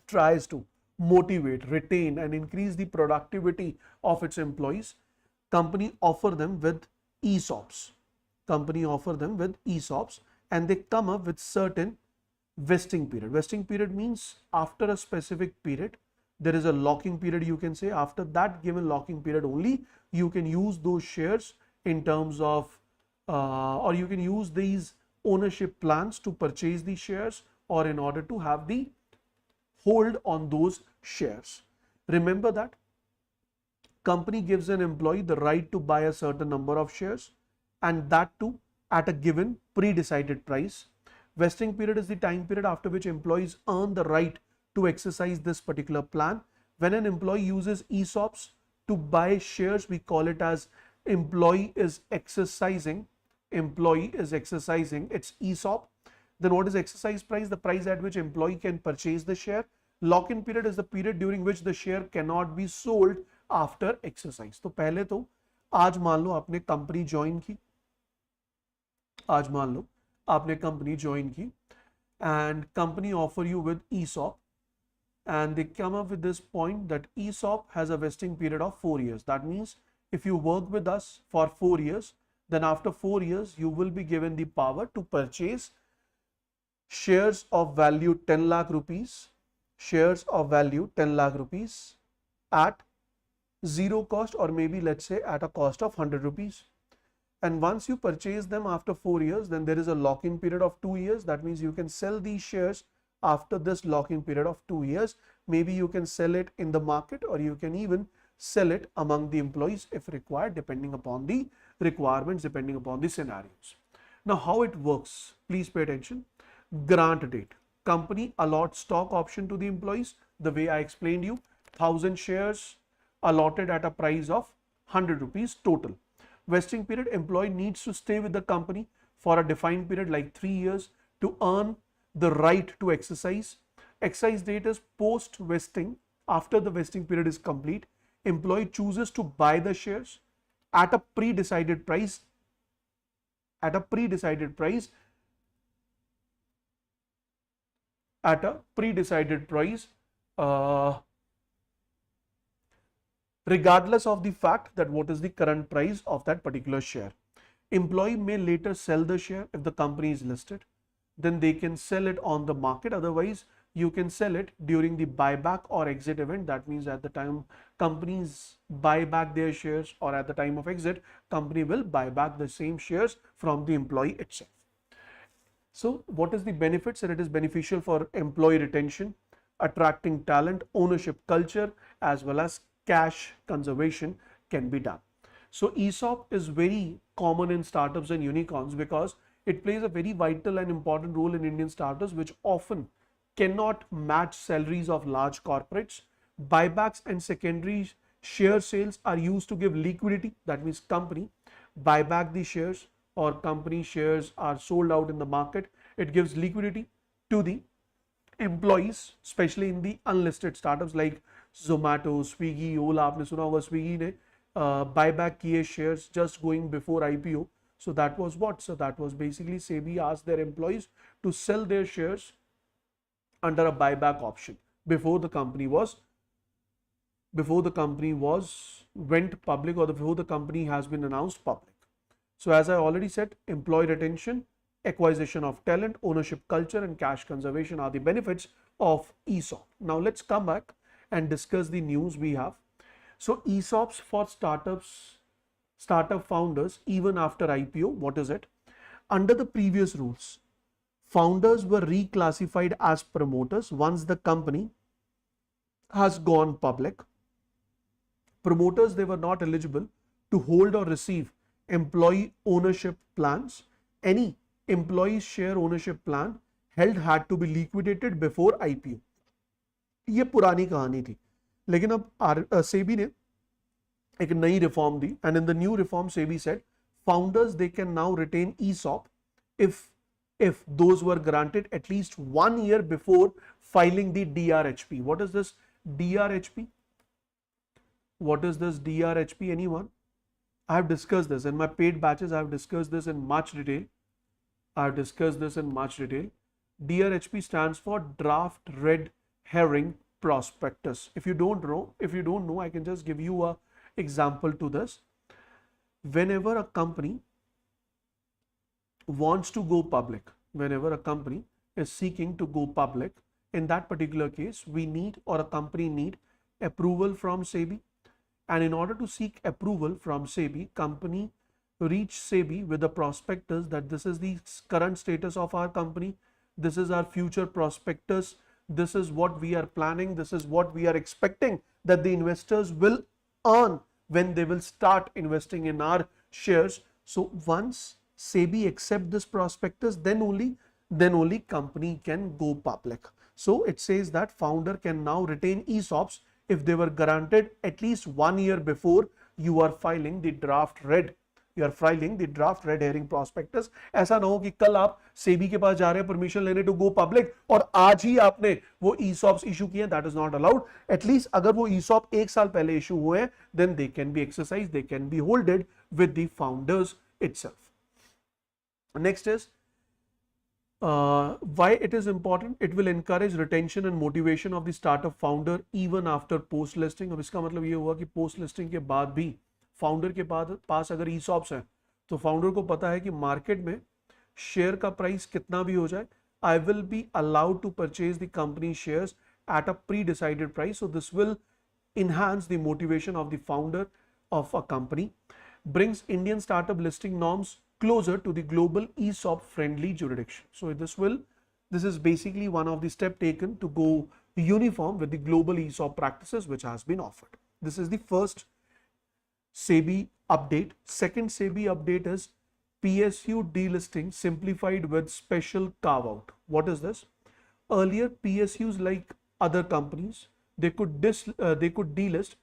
tries to motivate, retain and increase the productivity of its employees, company offer them with ESOPs. And they come up with certain vesting period. Vesting period means after a specific period, there is a locking period, you can say. After that given locking period only, you can use those shares in terms of, or you can use these ownership plans to purchase the shares, or in order to have the hold on those shares. Remember that company gives an employee the right to buy a certain number of shares, and that too at a given pre-decided price. Vesting period is the time period after which employees earn the right to exercise this particular plan. When an employee uses ESOPs to buy shares, we call it as employee is exercising its ESOP. Then what is exercise price? The price at which employee can purchase the share. Lock-in period is the period during which the share cannot be sold after exercise. तो पहले तो आज मान लो आपने company join की, and company offer you with ESOP, and they come up with this point that ESOP has a vesting period of 4 years. That means if you work with us for 4 years, then after 4 years you will be given the power to purchase shares of value 10 lakh rupees, at zero cost, or maybe let's say at a cost of 100 rupees. And once you purchase them after 4 years, then there is a lock-in period of 2 years. That means you can sell these shares after this lock-in period of 2 years. Maybe you can sell it in the market, or you can even sell it among the employees if required, depending upon the requirements, depending upon the scenarios. Now, how it works, please pay attention. Grant date. Company allots stock option to the employees. The way I explained you, 1000 shares allotted at a price of 100 rupees total. Vesting period, employee needs to stay with the company for a defined period like 3 years to earn the right to exercise. Exercise date is post vesting. After the vesting period is complete, employee chooses to buy the shares at a pre-decided price, at a pre-decided price regardless of the fact that what is the current price of that particular share. Employee may later sell the share if the company is listed. Then they can sell it on the market. Otherwise, you can sell it during the buyback or exit event. That means at the time companies buy back their shares, or at the time of exit, company will buy back the same shares from the employee itself. So what is the benefits? And it is beneficial for employee retention, attracting talent, ownership culture, as well as cash conservation can be done. So ESOP is very common in startups and unicorns because it plays a very vital and important role in Indian startups, which often cannot match salaries of large corporates. Buybacks and secondary share sales are used to give liquidity. That means company buy back the shares, or company shares are sold out in the market. It gives liquidity to the employees, especially in the unlisted startups like Zomato, Swiggy, Ola. आपने सुना होगा Swiggy ने buyback किए shares just going before IPO. So that was what? So that was basically SEBI asked their employees to sell their shares under a buyback option before the company was went public, or before the company has been announced public. So as I already said, employee retention, acquisition of talent, ownership culture, and cash conservation are the benefits of ESOP. Now let's come back and discuss the news we have. So ESOPs for startup founders even after IPO, what is it? Under the previous rules, founders were reclassified as promoters once the company has gone public. Promoters, they were not eligible to hold or receive employee ownership plans. Any employee share ownership plan held had to be liquidated before IPO. ये पुरानी कहानी थी, लेकिन अब सेबी ने एक नई reform the, and in the new reform SEBI said founders they can now retain ESOP if those were granted at least 1 year before filing the DRHP. What is this DRHP? What is this DRHP? Anyone? I have discussed this in my paid batches. I have discussed this in much detail. DRHP stands for Draft Red Herring Prospectus. If you don't know, I can just give you a example to this. Whenever a company wants to go public, whenever a company is seeking to go public, in that particular case, we need, or a company need, approval from SEBI. And in order to seek approval from SEBI, company reach SEBI with the prospectus that this is the current status of our company, this is our future prospectus, this is what we are planning, this is what we are expecting that the investors will earn when they will start investing in our shares. So once SEBI accept this prospectus, then only company can go public. So it says that founder can now retain ESOPs if they were granted at least 1 year before you are filing the draft red herring prospectus. ऐसा ना हो कि कल आप सेबी के पास जा रहे हैं परमिशन लेने टू गो पब्लिक और आज ही आपने वो ESOPs इशू किए. That is not allowed. At least अगर वो ESOP 1 साल पहले इशू हुए हैं, then they can be exercise, they can be holded with the founders itself. Next is why it is important. It will encourage retention and motivation of the startup founder even after post listing. अब इसका मतलब ये हुआ कि post listing के बाद भी founder के पास अगर ESOPs हैं तो फाउंडर को पता है कि मार्केट में शेयर का प्राइस कितना भी हो जाए, I will be allowed to purchase the company shares at a pre-decided price. So this will enhance the motivation of the founder of a company, brings Indian startup listing norms closer to the global ESOP friendly jurisdiction. So this is basically one of the steps taken to go uniform with the global ESOP practices which has been offered. This is the first SEBI update. Second SEBI update is PSU delisting simplified with special carve out. What is this? Earlier, PSUs, like other companies, they could delist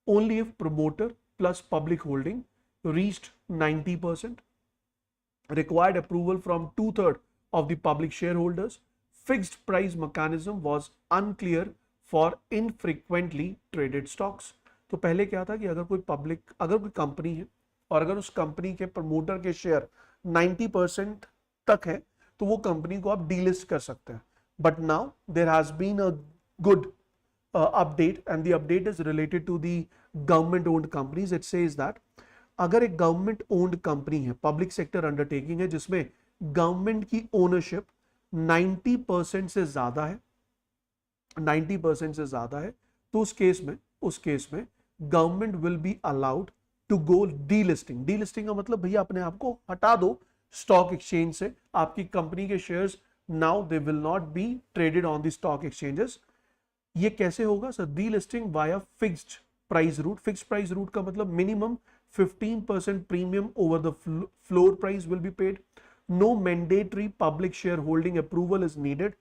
only if promoter plus public holding reached 90%, required approval from 2/3 of the public shareholders. Fixed price mechanism was unclear for infrequently traded stocks. तो पहले क्या था कि अगर कोई company है और अगर उस कंपनी के प्रमोटर के शेयर 90% तक है तो वो कंपनी को आप डीलिस्ट कर सकते हैं. But now there has been a good update, and the update is related to the government owned companies. It says that अगर एक गवर्नमेंट ओन्ड कंपनी है, पब्लिक सेक्टर अंडरटेकिंग है, जिसमें गवर्नमेंट की ओनरशिप 90% से ज्यादा है, 90% से ज्यादा है, तो उस केस में government will be allowed to go delisting. Delisting का मतलब भैया अपने आप को हटा दो स्टॉक एक्सचेंज से, आपकी कंपनी के shares now they will not be traded on the stock exchanges. ये कैसे होगा sir? Delisting via fixed price route. Fixed price route का मतलब minimum 15% premium over the floor price will be paid. No mandatory public shareholding approval is needed.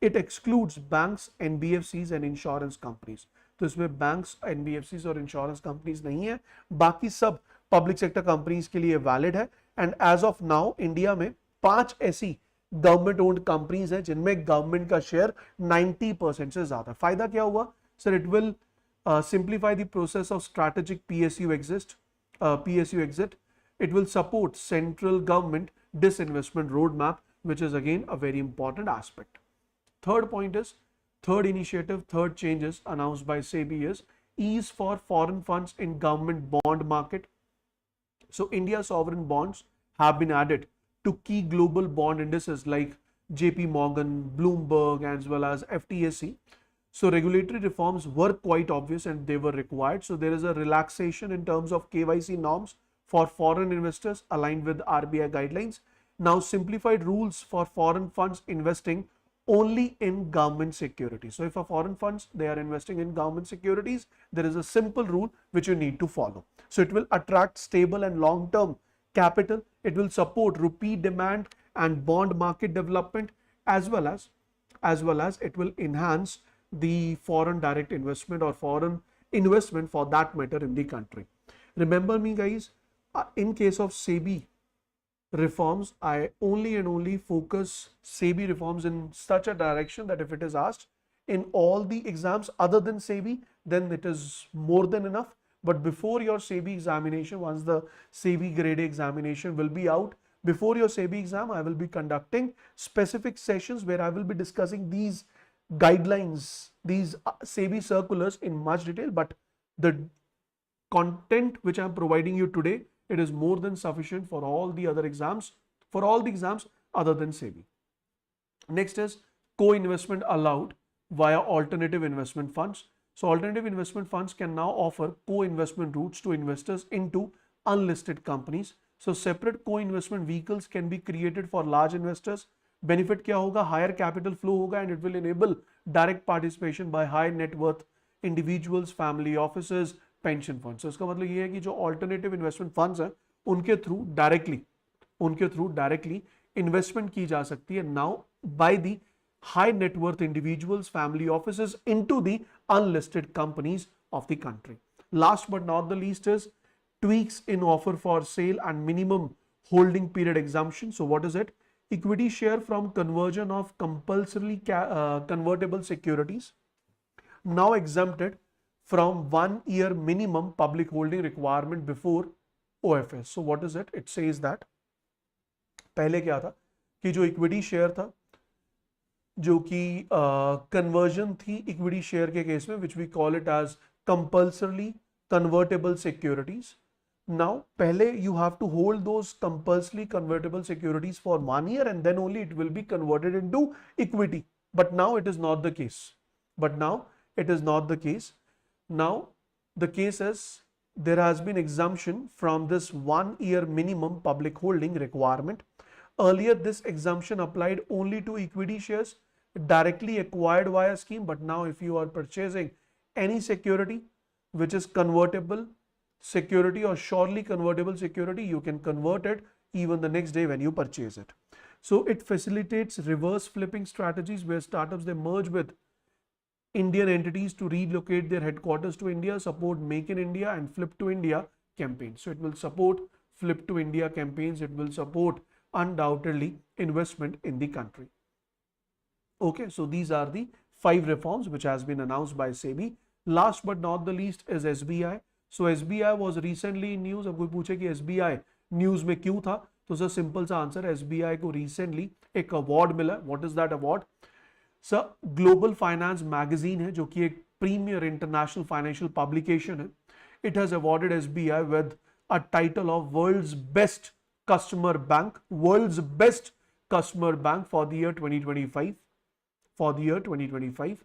It excludes banks, NBFCs and insurance companies. तो इसमें banks, NBFCs और insurance companies नहीं है, बाकी सब public sector companies के लिए valid है. And as of now, India में 5 ऐसी गवर्नमेंट ओन्ड कंपनीज हैं जिनमें गवर्नमेंट का शेयर 90% से ज्यादा. फायदा क्या हुआ sir? It will simplify the process of strategic PSU exit. It will support central government disinvestment roadmap, which is again a very important aspect. Third point is, third initiative, third changes announced by SEBI is ease for foreign funds in government bond market. So India's sovereign bonds have been added to key global bond indices like JP Morgan, Bloomberg, as well as FTSE. So regulatory reforms were quite obvious and they were required. So there is a relaxation in terms of KYC norms for foreign investors aligned with RBI guidelines. Now simplified rules for foreign funds investing only in government securities. So if a foreign funds, they are investing in government securities, there is a simple rule which you need to follow. So it will attract stable and long-term capital. It will support rupee demand and bond market development, as well as it will enhance the foreign direct investment or foreign investment for that matter in the country. Remember me guys, in case of SEBI reforms, I only and only focus SEBI reforms in such a direction that if it is asked in all the exams other than SEBI, then it is more than enough. But before your SEBI examination, once the SEBI Grade A examination will be out, before your SEBI exam, I will be conducting specific sessions where I will be discussing these guidelines, these SEBI circulars in much detail, but the content which I am providing you today, it is more than sufficient for all the other exams, for all the exams other than SEBI. Next is co-investment allowed via alternative investment funds. So alternative investment funds can now offer co-investment routes to investors into unlisted companies. So separate co-investment vehicles can be created for large investors. Benefit क्या होगा? Higher capital flow होगा and it will enable direct participation by high net worth individuals, family offices, pension funds. So इसका मतलब ये है कि जो alternative investment funds हैं उनके through directly investment की जा सकती है now by the high net worth individuals, family offices into the unlisted companies of the country. Last but not the least is tweaks in offer for sale and minimum holding period exemption. So what is it? Equity share from conversion of compulsorily convertible securities now exempted from 1 year minimum public holding requirement before OFS. So what is it? It says that पहले क्या था कि जो equity share था, जो कि conversion थी equity share के केस में, which we call it as compulsorily convertible securities. Now पहले you have to hold those compulsorily convertible securities for 1 year and then only it will be converted into equity. But now it is not the case. Now, the case is there has been exemption from this 1 year minimum public holding requirement. Earlier, this exemption applied only to equity shares directly acquired via scheme, but now if you are purchasing any security which is convertible security or surely convertible security, you can convert it even the next day when you purchase it. So it facilitates reverse flipping strategies where startups they merge with Indian entities to relocate their headquarters to India, support Make in India and Flip to India campaigns. So it will support Flip to India campaigns. It will support undoubtedly investment in the country. Okay, so these are the 5 reforms which has been announced by SEBI. Last but not the least is SBI. So SBI was recently in news. अब कोई पूछे कि SBI news में क्यों था, तो sir simple सा answer, SBI को रिसेंटली एक अवार्ड मिला. What is that award? Sir global finance magazine है जो कि एक प्रीमियर इंटरनेशनल फाइनेंशियल पब्लिकेशन है. It has awarded SBI with a title of world's best customer bank, world's best customer bank for the year 2025.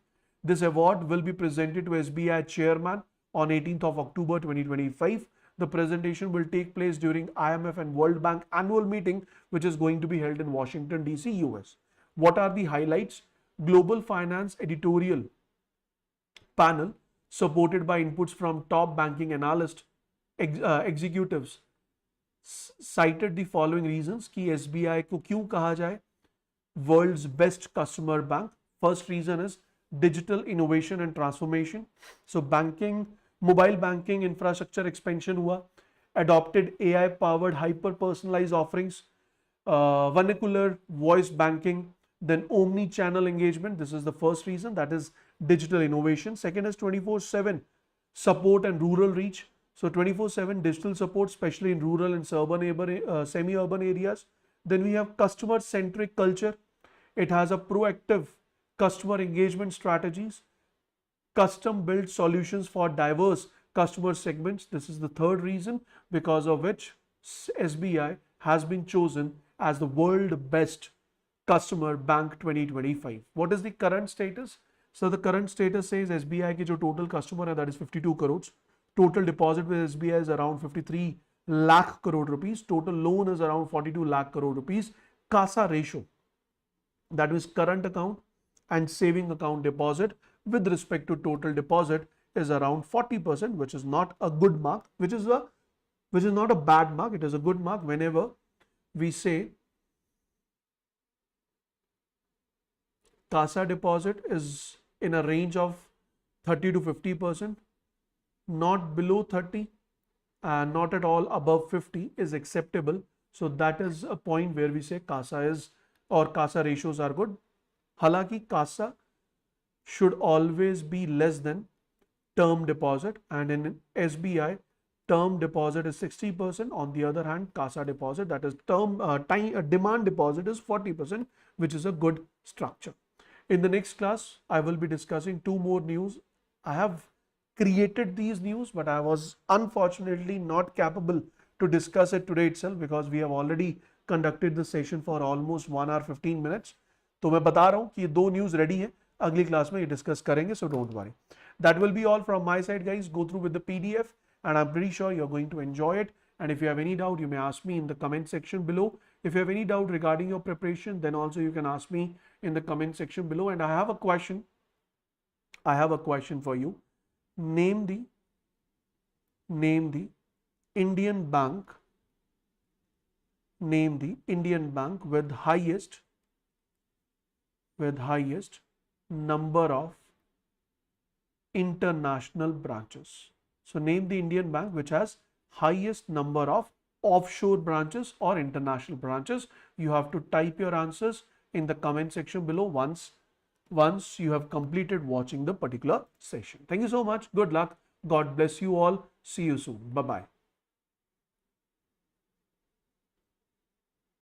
This award will be presented to SBI chairman on 18th of October 2025. The presentation will take place during IMF and World Bank annual meeting, which is going to be held in Washington DC, US. What are the highlights? Global finance editorial panel supported by inputs from top banking analysts, executives cited the following reasons कि SBI को क्यों कहा जाए world's best customer bank. First reason is digital innovation and transformation. So banking, mobile banking infrastructure expansion हुआ, adopted AI powered hyper personalized offerings, vernacular voice banking, then omni channel engagement. This is the first reason, that is digital innovation. Second is 24/7 support and rural reach. So 24/7 digital support, especially in rural and semi-urban areas. Then we have customer-centric culture. It has a proactive customer engagement strategies, custom-built solutions for diverse customer segments. This is the third reason because of which SBI has been chosen as the world best customer bank 2025. What is the current status? So the current status says SBI की जो total customer है, that is 52 crores. Total deposit with SBI is around 53 lakh crore rupees. Total loan is around 42 lakh crore rupees. CASA ratio, that is current account and saving account deposit with respect to total deposit, is around 40%, which is not a good mark, which is not a bad mark. It is a good mark whenever we say CASA deposit is in a range of 30 to 50%. Not below 30 and not at all above 50 is acceptable. So that is a point where we say CASA is, or CASA ratios are good. हालांकि CASA should always be less than term deposit, and in SBI term deposit is 60%. On the other hand, CASA deposit, that is demand deposit, is 40%, which is a good structure. In the next class, I will be discussing 2 more news. I have created these news, but I was unfortunately not capable to discuss it today itself because we have already conducted the session for almost 1 hour 15 minutes. तो मैं बता रहा हूँ कि ये 2 news ready है, अगली class में ये डिस्कस करेंगे, so don't worry. That will be all from my side, guys. Go through with the PDF and I'm pretty sure you're going to enjoy it. And if you have any doubt, you may ask me in the comment section below. If you have any doubt regarding your preparation, then also you can ask me in the comment section below. And I have a question. For you. Name the Indian bank. Name the Indian bank with highest number of international branches. So name the Indian bank which has highest number of offshore branches or international branches. You have to type your answers in the comment section below once you have completed watching the particular session. Thank you so much. Good luck. God bless you all. See you soon. Bye-bye.